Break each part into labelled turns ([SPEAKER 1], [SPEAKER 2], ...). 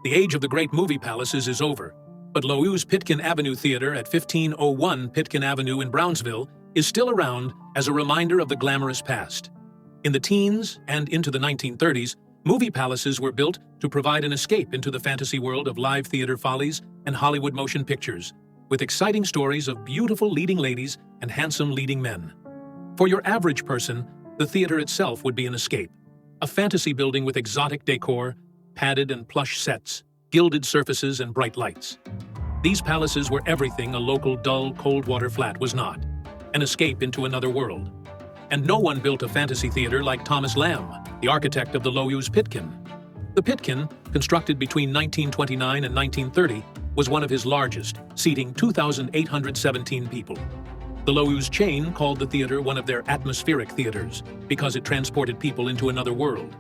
[SPEAKER 1] The age of the great movie palaces is over, but Loew's Pitkin Avenue Theater at 1501 Pitkin Avenue in Brownsville is still around as a reminder of the glamorous past. In the teens and into the 1930s, movie palaces were built to provide an escape into the fantasy world of live theater follies and Hollywood motion pictures, with exciting stories of beautiful leading ladies and handsome leading men. For your average person, the theater itself would be an escape. A fantasy building with exotic decor, padded and plush sets, gilded surfaces and bright lights. These palaces were everything a local dull, cold-water flat was not. An escape into another world. And no one built a fantasy theater like Thomas Lamb, the architect of the Loew's Pitkin. The Pitkin, constructed between 1929 and 1930, was one of his largest, seating 2,817 people. The Loew's chain called the theater one of their atmospheric theaters because it transported people into another world.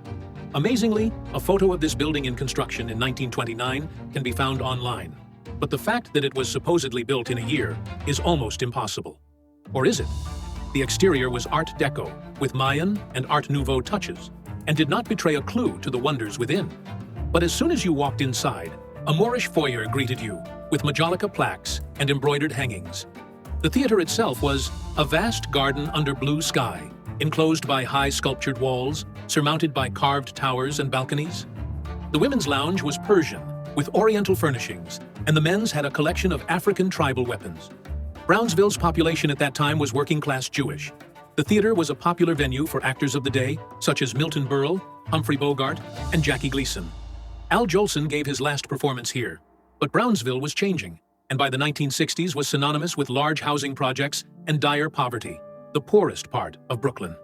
[SPEAKER 1] Amazingly, a photo of this building in construction in 1929 can be found online. But the fact that it was supposedly built in a year is almost impossible. Or is it? The exterior was Art Deco, with Mayan and Art Nouveau touches, and did not betray a clue to the wonders within. But as soon as you walked inside, a Moorish foyer greeted you, with majolica plaques and embroidered hangings. The theater itself was a vast garden under blue sky, enclosed by high sculptured walls, surmounted by carved towers and balconies. The women's lounge was Persian, with oriental furnishings, and the men's had a collection of African tribal weapons. Brownsville's population at that time was working-class Jewish. The theater was a popular venue for actors of the day, such as Milton Berle, Humphrey Bogart, and Jackie Gleason. Al Jolson gave his last performance here, but Brownsville was changing, and by the 1960s was synonymous with large housing projects and dire poverty, the poorest part of Brooklyn.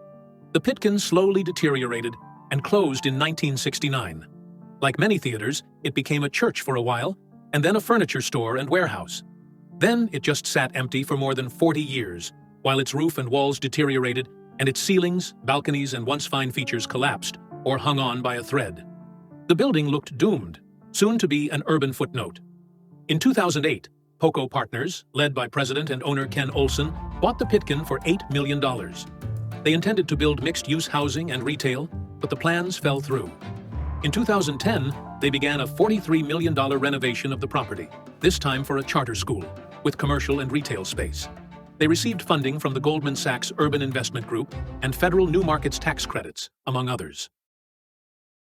[SPEAKER 1] The Pitkin slowly deteriorated and closed in 1969. Like many theaters, it became a church for a while, and then a furniture store and warehouse. Then it just sat empty for more than 40 years, while its roof and walls deteriorated and its ceilings, balconies, and once fine features collapsed or hung on by a thread. The building looked doomed, soon to be an urban footnote. In 2008, Poco Partners, led by president and owner Ken Olson, bought the Pitkin for $8 million. They intended to build mixed-use housing and retail, but the plans fell through. In 2010, they began a $43 million renovation of the property, this time for a charter school, with commercial and retail space. They received funding from the Goldman Sachs Urban Investment Group and federal New Markets tax credits, among others.